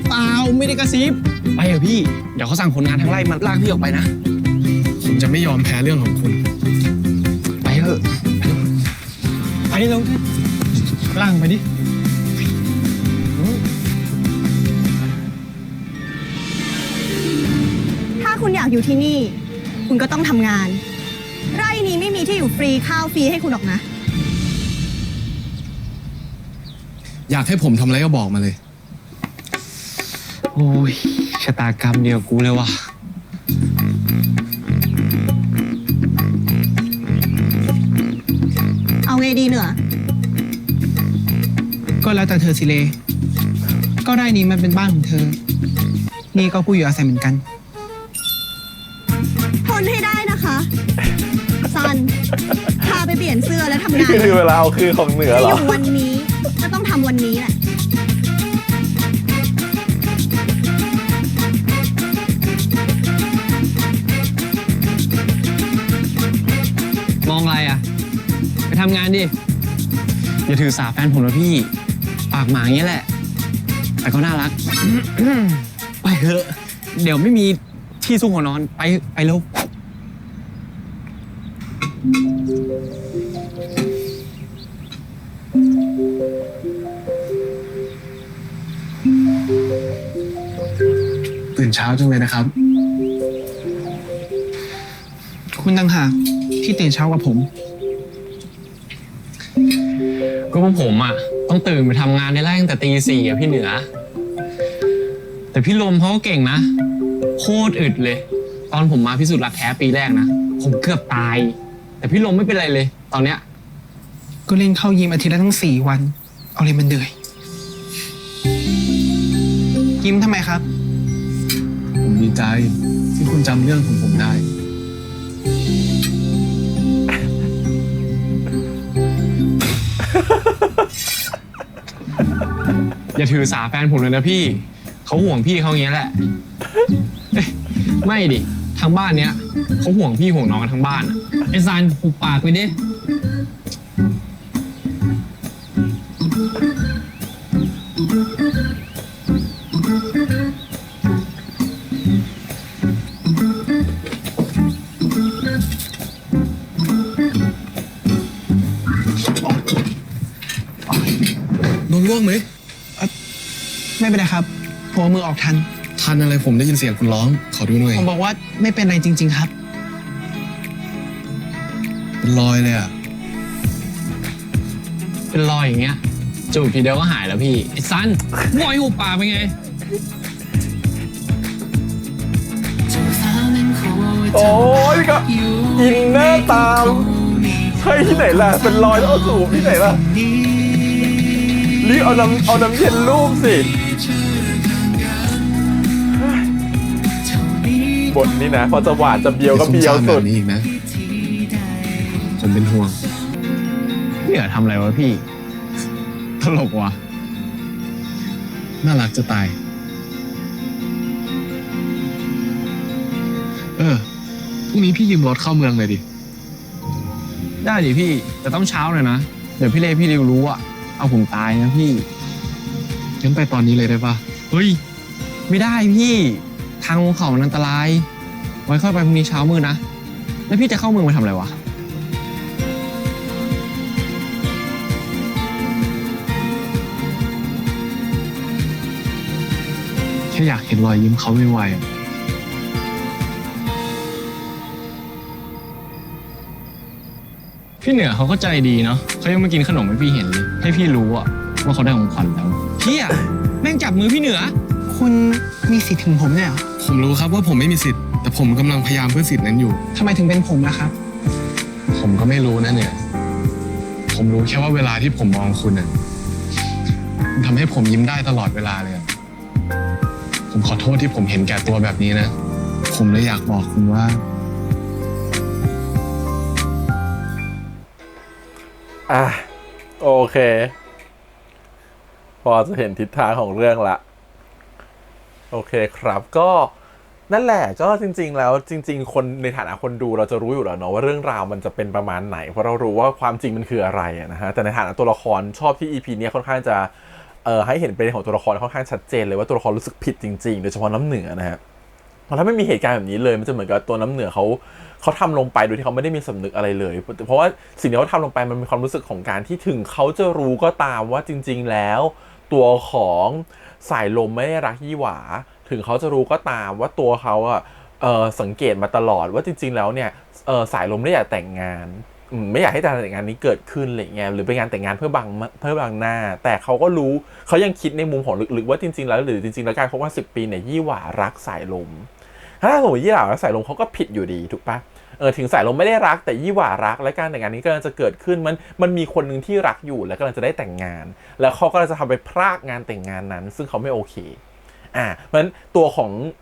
เปล่าไม่ได้กระซิบ ไปเถอะพี่ เดี๋ยวเขาสั่งคนงานทางไร่มาลากพี่ออกไปนะ ผมจะไม่ยอมแพ้เรื่องของคุณ ไปเถอะ ไปเร็วดิล่างไปดิ ถ้าคุณอยากอยู่ที่นี่ คุณก็ต้องทำงาน ไร่นี้ไม่มีที่อยู่ฟรีข้าวฟรีให้คุณหรอกนะ อยากให้ผมทำอะไรก็บอกมาเลย โอ้ยชะตากรรมเดียวกูเลยว่ะ เอาไงดีเหนือ ก็แล้วแต่เธอสิเล ก็ไร่นี้มันเป็นบ้านของเธอ นี่ก็ผู้อยู่อาศัยเหมือนกัน ทนให้ได้นะคะ ซัน พาไปเปลี่ยนเสื้อแล้วทำงาน คือเวลาเอาคือของเหนือ ที่ เหร อ อ ยู่วันนี้ก็ต้องทำวันนี้แหละ มองอะไรอ่ะ ไปทำงานดิ อย่าถือสาแฟนผมนะพี่ ปากหมาอย่างนี้แหละ แต่ก็น่ารัก ไปเถอะ เดี๋ยวไม่มีที่ซุกหัวนอน ไปเร็ว ตื่นเช้าจังเลยนะครับ คุณต่างหากที่ตื่นเช้ากว่าผม ก็พวกผมอ่ะต้องตื่นไปทำงานในไร่ตั้งแต่ตี 4อ่ะพี่เหนือ แต่พี่ลมเขาก็เก่งนะ โคตรอึดเลย ตอนผมมาพิสูจน์รักแท้ปีแรกนะ ผมเกือบตาย แต่พี่ลมไม่เป็นไรเลย ตอนเนี้ย ก็เล่นเข้ายิมอาทิตย์ละทั้ง4 วัน เอาเลยมันเดือย ยิ้มทำไมครับ ผมดีใจที่คุณจำเรื่องของผมได้ อย่าถือสาแฟนผมเลยนะพี่ เขาห่วงพี่เขาอย่างเงี้ยแหละเอ้ยไม่ดิทางบ้านเนี้ยเขาห่วงพี่ห่วงน้องกันทั้งบ้านอะไอ้ซันหุบปากไปดิ โดนล่วงไหม ไม่เป็นไรครับผมเอามือออกทัน ทันอะไรผมได้ยินเสียงคุณร้อง ขอดูหน่อย ผมบอกว่าไม่เป็นไรจริง ๆ ครับ เป็นรอยเลยอ่ะ เป็นรอยอย่างเงี้ยจูบทีเดียวก็หายแล้วพี่ ไอ้ซันมอยหุบปากไปไง โอ้ยก็อินเนอร์ตามใช่ที่ไหนล่ะ เป็นรอยแล้วเอาสูบที่ไหนล่ะรีบเอาน้ำเย็นลูบสิบทนี้นะพอจะหวานจะเบียวก็เบียวสุด แบบนี้อีกนะ ผมเป็นห่วง พี่เหนือทำอะไรวะพี่ ตลกว่ะ น่ารักจะตาย พรุ่งนี้พี่ยืมรถเข้าเมืองเลยดิ ได้ดิพี่ แต่ต้องเช้าหน่อยนะ เดี๋ยวพี่เลพี่ริวรู้อ่ะ เอาผมตายนะพี่ งั้นไปตอนนี้เลยได้ปะ เฮ้ย ไม่ได้พี่ ทางลงเขามันอันตราย ไว้ค่อยไปพรุ่งนี้เช้ามืดนะ แล้วพี่จะเข้าเมืองไปทำอะไรวะ แค่อยากเห็นรอยยิ้มเขาไม่ไหวอะ พี่เหนือเขาก็ใจดีเนาะเขายังมากินขนมให้พี่เห็นเลย ให้พี่รู้อะว่าเขาได้ของขวัญแล้วพี่อะแม่งจับมือพี่เหนือ คุณมีสิทธิ์ถึงผมเนี่ยเหรอ ผมรู้ครับว่าผมไม่มีสิทธิ์ แต่ผมกำลังพยายามเพื่อสิทธิ์นั้นอยู่ ทำไมถึงเป็นผมล่ะครับ ผมก็ไม่รู้นะเนี่ย ผมรู้แค่ว่าเวลาที่ผมมองคุณน่ะมันทำให้ผมยิ้มได้ตลอดเวลาเลยอะผมขอโทษที่ผมเห็นแก่ตัวแบบนี้นะ ผมเลยอยากบอกคุณว่า อ่ะโอเค พอจะเห็นทิศทางของเรื่องละโอเคครับก็นั่นแหละก็จริงๆแล้วจริงๆคนในฐานะคนดูเราจะรู้อยู่แล้วเนาะว่าเรื่องราวมันจะเป็นประมาณไหนเพราะเรารู้ว่าความจริงมันคืออะไรนะฮะแต่ในฐานะตัวละครชอบที่ EP เนี้ยค่อนข้างจะให้เห็นประเด็นของตัวละครค่อนข้างชัดเจนเลยว่าตัวละครรู้สึกผิดจริงๆโดยเฉพาะน้ำเหนือนะฮะเพราะถ้าไม่มีเหตุการณ์แบบนี้เลยมันจะเหมือนกับตัวน้ำเหนือเขาทำลงไปโดยที่เขาไม่ได้มีสำนึกอะไรเลยเพราะว่าสิ่งที่เขาทำลงไปมันมีความรู้สึกของการที่ถึงเขาจะรู้ก็ตามว่าจริงๆแล้วตัวของสายลมไม่ได้รักยี่หวาถึงเขาจะรู้ก็ตามว่าตัวเขา สังเกตมาตลอดว่าจริงๆแล้วเนี่ยสายลมไม่อยากแต่งงานไม่อยากให้การแต่งงานนี้เกิดขึ้นอะไรเงี้ยหรือเป็นงานแต่งงานเพื่อบังหน้าแต่เขาก็รู้เขายังคิดในมุมของลึกๆว่าจริงๆแล้วหรือจริงๆแล้วการคบกัน10 ปีเนี่ยยี่หว่ารักสายลมถ้าสมมติยี่หว่ารักสายลมเขาก็ผิดอยู่ดีถูกปะถึงสายลมไม่ได้รักแต่ยี่หว่ารักและการแต่งงานนี้ก็จะเกิดขึ้นมันมีคนหนึ่งที่รักอยู่และกำลังจะได้แต่งงานแล้วเขาก็จะทำไปพรากงานแต่งงานนั้นซึ่งเขาไม่โอเคเพราะฉะนั้นตัวของ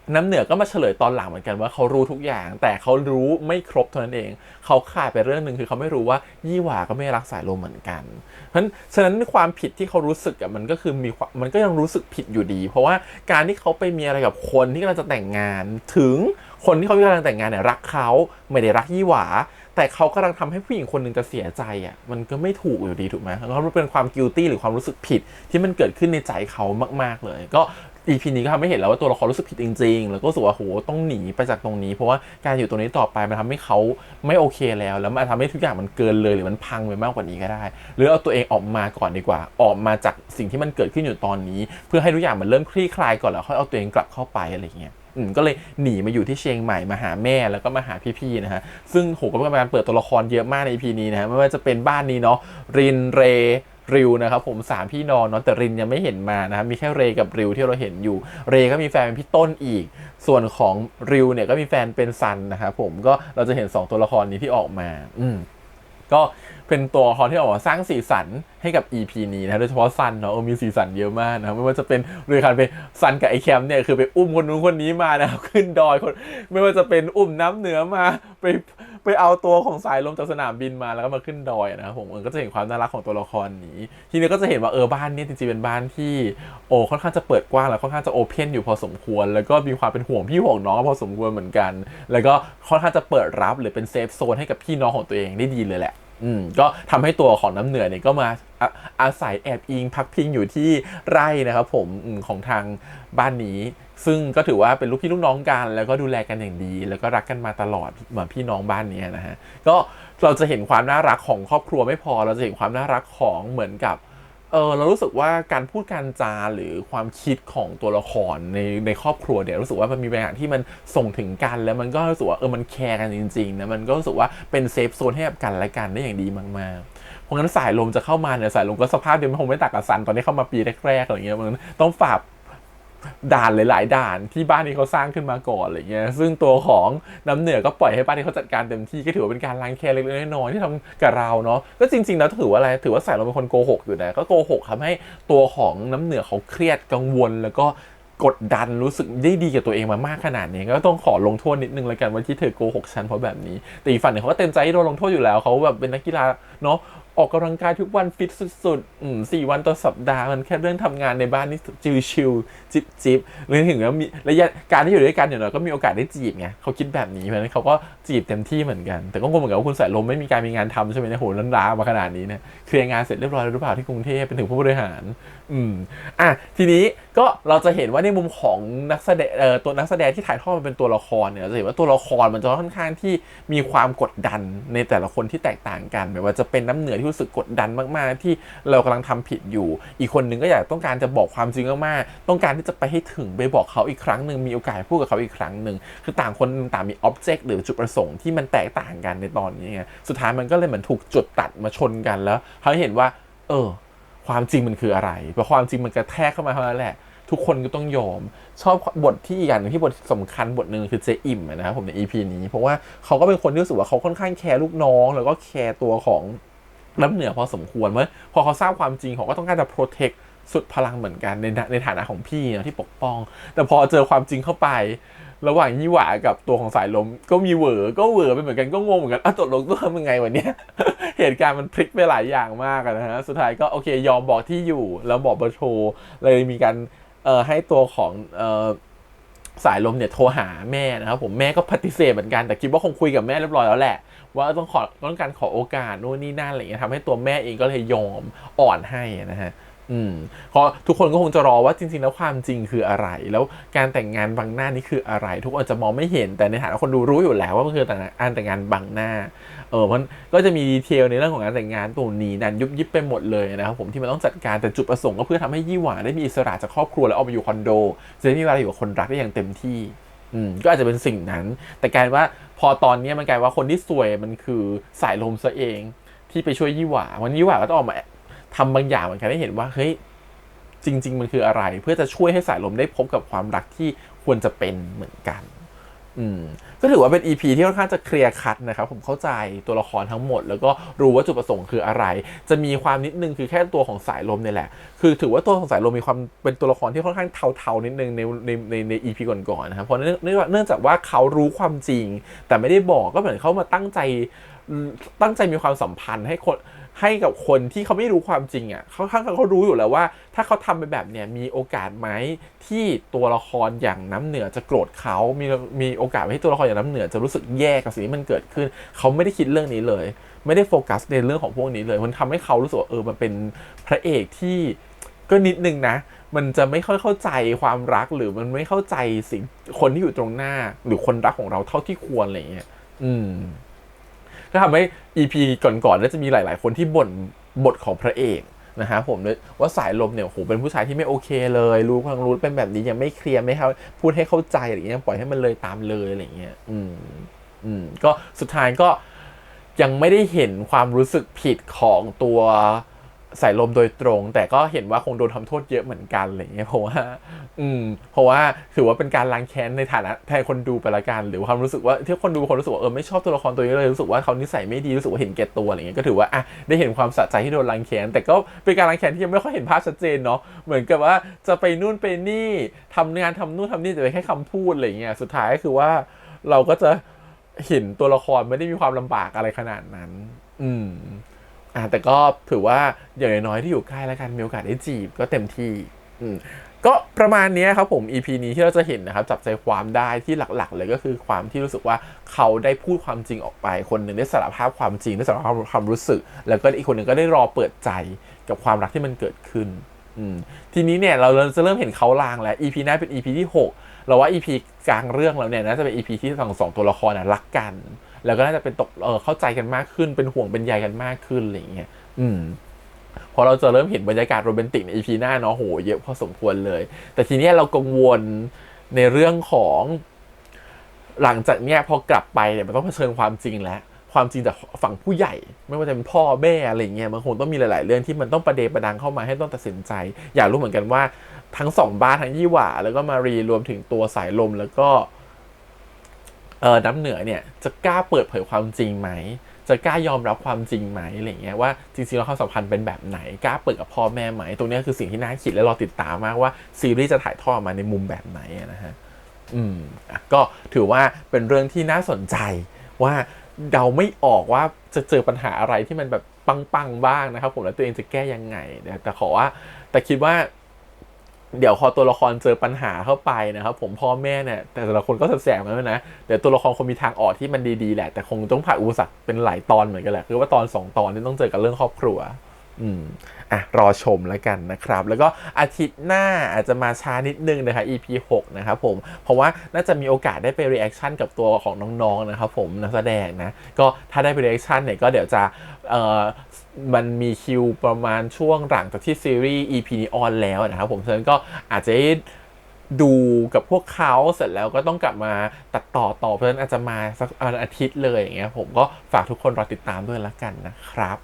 น้ำเหนือก็มาเฉลยตอนหลังเหมือนกันว่าเขารู้ทุกอย่างแต่เขารู้ไม่ครบเท่านั้นเองเขาขาดไปเรื่องนึงคือเขาไม่รู้ว่ายี่หว่าก็ไม่รักสายลมเหมือนกันเพราะฉะนั้นความผิดที่เขารู้สึกมันก็คือมันก็ยังรู้สึกผิดอยู่ดีเพราะว่าการที่เขาไปมีอะไรกับคนที่กำลังจะแต่งงานถึงคนที่เขากำลังแต่งงานเนี่ยรักเขาไม่ได้รักยี่หว่าแต่เขากำลังทำให้ผู้หญิงคนหนึ่งจะเสียใจมันก็ไม่ถูกอยู่ดีถูกไหมแล้วก็เป็นความ guilty หรือความรู้สึกผิดที่มันเกิดขึ้นในใจเขามากๆเลยก็EP นี้ก็ทำให้เห็นแล้วว่าตัวละครรู้สึกผิดจริงๆแล้วก็รู้สึกว่าโหต้องหนีไปจากตรงนี้เพราะว่าการอยู่ตรงนี้ต่อไปมันทำให้เขาไม่โอเคแล้วมันทำให้ทุกอย่างมันเกินเลยหรือมันพังไปมากกว่านี้ก็ได้หรือเอาตัวเองออกมาก่อนดีกว่าออกมาจากสิ่งที่มันเกิดขึ้นอยู่ตอนนี้เพื่อให้ทุกอย่างมันเริ่มคลี่คลายก่อนแล้วค่อยเอาตัวเองกลับเข้าไปอะไรเงี้ยก็เลยหนีมาอยู่ที่เชียงใหม่มาหาแม่แล้วก็มาหาพี่ๆนะฮะซึ่งโหก็เป็นการเปิดตัวละครเยอะมากใน EP นี้นะฮะไม่ว่าจะเป็นบ้านนี้เนาะรินเรริวนะครับผม3พี่น้องเนาะแต่รินยังไม่เห็นมานะครับมีแค่เรกับริวที่เราเห็นอยู่เรก็มีแฟนเป็นพี่ต้นอีกส่วนของริวเนี่ยก็มีแฟนเป็นซันนะครับผมก็เราจะเห็น2ตัวละครนี้ที่ออกมาก็เป็นตัวละครที่ออกมาสร้างสีสันให้กับ EP นี้นะโดยเฉพาะซันเนาะมีสีสันเยอะมากนะไม่ว่าจะเป็นเรื่องการไปซันกับไอแคมเนี่ยคือไปอุ้มคนนู้นคนนี้มานะครับขึ้นดอยคนไม่ว่าจะเป็นอุ้มน้ำเหนือมาไปเอาตัวของสายลมจากสนามบินมาแล้วก็มาขึ้นดอยนะครับผมก็จะเห็นความน่ารักของตัวละครนี้ทีนี้ก็จะเห็นว่าบ้านนี้จริงๆเป็นบ้านที่ค่อนข้างจะเปิดกว้างแล้วค่อนข้างจะโอเพนอยู่พอสมควรแล้วก็มีความเป็นห่วงพี่ห่วงน้องพอสมควรเหมือนกันแล้วก็ค่อนข้างจะเปิดรับหรือเป็นเซฟโซนให้กับพี่น้องของตัวเองได้ดีเลยแหละก็ทำให้ตัวของน้ำเหนือเนี่ยก็มาอาศัยแอบอิงพักพิงอยู่ที่ไร่นะครับผมของทางบ้านนี้ซึ่งก็ถือว่าเป็นลูกพี่ลูกน้องกันแล้วก็ดูแลกันอย่างดีแล้วก็รักกันมาตลอดเหมือนพี่น้องบ้านนี้นะฮะก็เราจะเห็นความน่ารักของครอบครัวไม่พอเราจะเห็นความน่ารักของเหมือนกับเรารู้สึกว่าการพูดการจาหรือความคิดของตัวละครในครอบครัวเนี่ยรู้สึกว่ามันมีบางอย่างที่มันส่งถึงกันแล้วมันก็รู้สึกว่ามันแคร์กันจริงๆนะมันก็รู้สึกว่าเป็นเซฟโซนให้กับกันและกันได้อย่างดีมากๆเพราะงั้นสายลมจะเข้ามาเนี่ยสายลมก็สภาพเดิมคงไม่ต่างกับซันตอนที่เข้ามาปีแรกๆอะไรเงี้ยมันต้องฝ่าด่านหลายๆด่านที่บ้านนี้เขาสร้างขึ้นมาก่อนอะไรเงี้ยซึ่งตัวของน้ำเหนือก็ปล่อยให้บ้านนี้เขาจัดการเต็มที่ก็ถือว่าเป็นการล้างแค้นเล็กๆน้อยๆที่ทำกับเราเนาะก็จริงๆแล้วถือว่าอะไรถือว่าสายลมเป็นคนโกหกอยู่นะก็โกหกทำให้ตัวของน้ำเหนือเขาเครียดกังวลแล้วก็กดดันรู้สึกได้ดีกับตัวเองมามากขนาดนี้ก็ต้องขอลงโทษนิดนึงแล้วกันว่าที่เธอโกหกฉันเพราะแบบนี้แต่อีกฝั่งหนึ่งเขาก็เต็มใจที่โดนลงโทษอยู่แล้วเขาแบบเป็นนักกีฬาเนาะออกกำลังกายทุกวันฟิตสุดๆ4 วันต่อสัปดาห์มันแค่เรื่องทำงานในบ้านนี่ชิลๆจิบๆเลยถึงแล้วมีระยะการที่อยู่ด้วยกันอย่างน้อยก็มีโอกาสได้จีบไงเขาคิดแบบนี้เพราะฉะนั้นเขาก็จีบเต็มที่เหมือนกันแต่ก็งงเหมือนกันว่าคุณสายลมไม่มีการมีงานทำใช่ไหมเนี่ยโหล้นล้ามาขนาดนี้เนี่ยเคลียร์งานเสร็จเรียบร้อยแล้วหรือเปล่าที่กรุงเทพเป็นถึงผู้บริหารทีนี้ก็เราจะเห็นว่าในมุมของนักแสดงตัวนักแสดงที่ถ่ายทอดมาเป็นตัวละครเนี่ยเราจะเห็นว่าตัวละครมันจะค่อนข้างที่มีความกดดันในแต่ละคนที่แตกต่างกันไม่ว่าจะเป็นน้ำเหนือที่รู้สึกกดดันมากๆที่เรากำลังทำผิดอยู่อีกคนนึงก็อยากต้องการจะบอกความจริงมากๆต้องการที่จะไปให้ถึงไปบอกเขาอีกครั้งหนึ่งมีโอกาสพูดกับเขาอีกครั้งหนึ่งคือต่างคนต่างมีอ็อบเจกต์หรือจุดประสงค์ที่มันแตกต่างกันในตอนนี้ไงสุดท้ายมันก็เลยเหมือนถูกจุดตัดมาชนกันแล้วเขาเห็นว่าความจริงมันคืออะไรพอความจริงมันกระแทกเข้ามาเท่านั้นแหละทุกคนก็ต้องยอมชอบบทที่อีกอย่างนึงที่บทสำคัญบทหนึ่งคือเจอิ่มนะครับผมใน EP นี้เพราะว่าเขาก็เป็นคนที่รู้สึกว่าเขาค่อนข้างแคร์ลูกน้องแล้วก็แคร์ตัวของน้ำเหนือพอสมควรเมื่อพอเขาทราบความจริงเขาก็ต้องการจะโปรเทคสุดพลังเหมือนกันในฐานะของพี่นะที่ปกป้องแต่พอเจอความจริงเข้าไประหว่างยี่หว่ากับตัวของสายลมก็มีเหวอไปเหมือนกันก็งงเหมือนกันตกลงต้องทำยังไงวะเนี่ย เหตุการณ์มันพลิกไปหลายอย่างมากนะฮะสุดท้ายก็โอเคยอมบอกที่อยู่แล้วบอกเบอร์โทรเลยมีการให้ตัวของสายลมเนี่ยโทรหาแม่นะครับผมแม่ก็ปฏิเสธเหมือนกันแต่คิดว่าคงคุยกับแม่เรียบร้อยแล้วแหละว่าต้องการขอโอกาสโน่นนี่นั่นอะไรเงี้ยทำให้ตัวแม่เองก็เลยยอมอ่อนให้นะฮะเพราะทุกคนก็คงจะรอว่าจริงๆแล้วความจริงคืออะไรแล้วการแต่งงานบังหน้านี่คืออะไรทุกคนจะมองไม่เห็นแต่ในฐานะคนดูรู้อยู่แล้วว่ามันคือการแต่งงานบังหน้ามันก็จะมีดีเทลในเรื่องของการแต่งงานตรงนี้นั่นยุบยิบไปหมดเลยนะครับผมที่มันต้องจัดการแต่จุดประสงค์ก็เพื่อทำให้ยี่หว่าได้มีอิสระจากครอบครัวแล้วออกไปอยู่คอนโดจะได้มีเวลาอยู่กับคนรักได้อย่างเต็มที่ ก็อาจจะเป็นสิ่งนั้นแต่กลายว่าพอตอนนี้มันกลายว่าคนที่ซวยมันคือสายลมซะเองที่ไปช่วยยี่หว่าวันยี่หว่าก็ต้องออกมาทำบางอย่างเหมือนกันให้เห็นว่าเฮ้ยจริงๆมันคืออะไรเพื่อจะช่วยให้สายลมได้พบกับความรักที่ควรจะเป็นเหมือนกันก็ถือว่าเป็น EP ที่ค่อนข้างจะเคลียร์คัทนะครับผมเข้าใจตัวละครทั้งหมดแล้วก็รู้ว่าจุดประสงค์คืออะไรจะมีความนิดนึงคือแค่ตัวของสายลมเนี่ยแหละคือถือว่าตัวของสายลมมีความเป็นตัวละครที่ค่อนข้างเทาๆนิดนึงใน EP ก่อนๆนะครับเพราะเนื่องจากว่าเขารู้ความจริงแต่ไม่ได้บอกก็เหมือนเขามาตั้งใจมีความสัมพันธ์ให้กับคนที่เขาไม่รู้ความจริงอ่ะเขารู้อยู่แล้วว่าถ้าเขาทำไปแบบเนี้ยมีโอกาสไหมที่ตัวละครอย่างน้ำเหนือจะโกรธเขามีโอกาสที่ตัวละครอย่างน้ำเหนือจะรู้สึกแย่กับสิ่งที่มันเกิดขึ้นเขาไม่ได้คิดเรื่องนี้เลยไม่ได้โฟกัสในเรื่องของพวกนี้เลยมันทำให้เขารู้สึกว่ามันเป็นพระเอกที่ก็นิดนึงนะมันจะไม่ค่อยเข้าใจความรักหรือมันไม่เข้าใจสิ่งคนที่อยู่ตรงหน้าหรือคนรักของเราเท่าที่ควรอะไรเงี้ยก็ทำให้ EP ก่อนๆน่าจะมีหลายๆคนที่บ่นบทของพระเอกนะฮะผมว่าสายลมเนี่ยโหเป็นผู้ชายที่ไม่โอเคเลยรู้เป็นแบบนี้ยังไม่เคลียร์ไม่พูดให้เข้าใจอะไรเงี้ยปล่อยให้มันเลยตามเลยอะไรเงี้ยก็สุดท้ายก็ยังไม่ได้เห็นความรู้สึกผิดของตัวสายลมโดยตรงแต่ก็เห็นว่าคงโดนทำโทษเยอะเหมือนกันอะไรเงี้ยเพราะว่าถือว่าเป็นการล้างแค้นในฐานะแทนคนดูไปละกันหรือความรู้สึกว่าที่คนดูคนรู้สึกว่าไม่ชอบตัวละครตัวนี้เลยรู้สึกว่าเขานิสัยไม่ดีรู้สึกว่าเห็นแก่ตัวอะไรเงี้ยก็ถือว่าได้เห็นความสะใจที่โดนล้างแค้นแต่ก็เป็นการล้างแค้นที่ยังไม่ค่อยเห็นภาพชัดเจนเนาะเหมือนกับว่าจะไปนู่นไปนี่ทำงานทำนู่นทำนี่แต่เป็นแค่คำพูดอะไรเงี้ยสุดท้ายก็คือว่าเราก็จะเห็นตัวละครไม่ได้มีความลำบากอะไรขนาดนั้นแต่ก็ถือว่าอย่างน้อยๆที่อยู่ใกล้แล้วกันมีโอกาสได้จีบก็เต็มที่ก็ประมาณนี้ครับผม EP นี้ที่เราจะเห็นนะครับจับใจความได้ที่หลักๆเลยก็คือความที่รู้สึกว่าเขาได้พูดความจริงออกไปคนหนึ่งได้สารภาพความจริงได้สารภาพความรู้สึกแล้วก็อีกคนหนึ่งก็ได้รอเปิดใจกับความรักที่มันเกิดขึ้นทีนี้เนี่ยเราจะเริ่มเห็นเขาลางแล้ว EP หน้าเป็น EP ที่6เราว่า EP กลางเรื่องแล้วเนี่ยน่าจะเป็น EP ที่สองตัวละครรักกันแล้วก็น่าจะเป็นเข้าใจกันมากขึ้นเป็นห่วงเป็นใยกันมากขึ้นอะไรอย่างเงี้ยพอเราจะเริ่มเห็นบรรยากาศโรแมนติกใน EP หน้าเนาะโหเยอะพอสมควรเลยแต่ทีนี้เรากังวลในเรื่องของหลังจากเนี้ยพอกลับไปเนี่ยมันต้องเผชิญความจริงแล้วความจริงจากฝั่งผู้ใหญ่ไม่ว่าจะเป็นพ่อแม่อะไรเงี้ยมันคงต้องมีหลายๆเรื่องที่มันต้องประเดประดังเข้ามาให้ต้องตัดสินใจอยากรู้เหมือนกันว่าทั้งสองบ้านทั้งยี่หว่าแล้วก็มารีรวมถึงตัวสายลมแล้วก็น้ำเหนือเนี่ยจะกล้าเปิดเผยความจริงไหมจะกล้ายอมรับความจริงไหมอะไรเงี้ยว่าจริงๆแล้วความสัมพันธ์เป็นแบบไหนกล้าเปิดกับพ่อแม่ไหมตรงนี้คือสิ่งที่น่าคิดและรอติดตามมากว่าซีรีส์จะถ่ายทอดมาในมุมแบบไหนนะฮะก็ถือว่าเป็นเรื่องที่น่าสนใจว่าเดาไม่ออกว่าจะเจอปัญหาอะไรที่มันแบบปังๆบ้างนะครับผมแล้วตัวเองจะแก้ยังไงแต่คิดว่าเดี๋ยวพอตัวละครเจอปัญหาเข้าไปนะครับผมพ่อแม่เนี่ยแต่ละคนก็แสบๆกันด้วยนะเดี๋ยวตัวละครคงมีทางออกที่มันดีๆแหละแต่คงต้องผ่านอุปสรรคเป็นหลายตอนเหมือนกันแหละคือว่าตอน2 ตอนที่ต้องเจอกับเรื่องครอบครัวรอชมแล้วกันนะครับแล้วก็อาทิตย์หน้าอาจจะมาช้านิดนึงนะคะ EP 6นะครับผมเพราะว่าน่าจะมีโอกาสได้ไปรีแอคชั่นกับตัวของน้องๆนะครับผมนักแสดงนะก็ถ้าได้ไปรีแอคชั่นเนี่ยก็เดี๋ยวจะมันมีคิวประมาณช่วงหลังจากที่ซีรีส์ EP นี้ออนแล้วนะครับผมฉะนั้นก็อาจจะดูกับพวกเขาเสร็จแล้วก็ต้องกลับมาตัดต่อเพราะฉะนั้นอาจจะมาสักอาทิตย์เลยอย่างเงี้ยผมก็ฝากทุกคนรอติดตามด้วยละกันนะครับ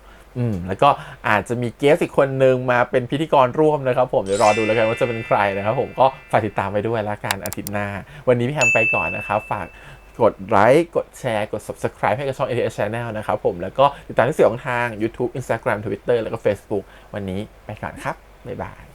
แล้วก็อาจจะมีเกสอีกคนนึงมาเป็นพิธีกรร่วมนะครับผมเดี๋ยวรอดูแล้วกันว่าจะเป็นใครนะครับผมก็ฝากติดตามไปด้วยละกันอาทิตย์หน้าวันนี้พี่แฮมไปก่อนนะครับฝากกดไลค์กดแชร์กด Subscribe ให้กับช่อง ATS Channel นะครับผมแล้วก็ติดตามที่สื่อของทาง YouTube Instagram Twitter แล้วก็ Facebook วันนี้ไปก่อนครับบ๊ายบาย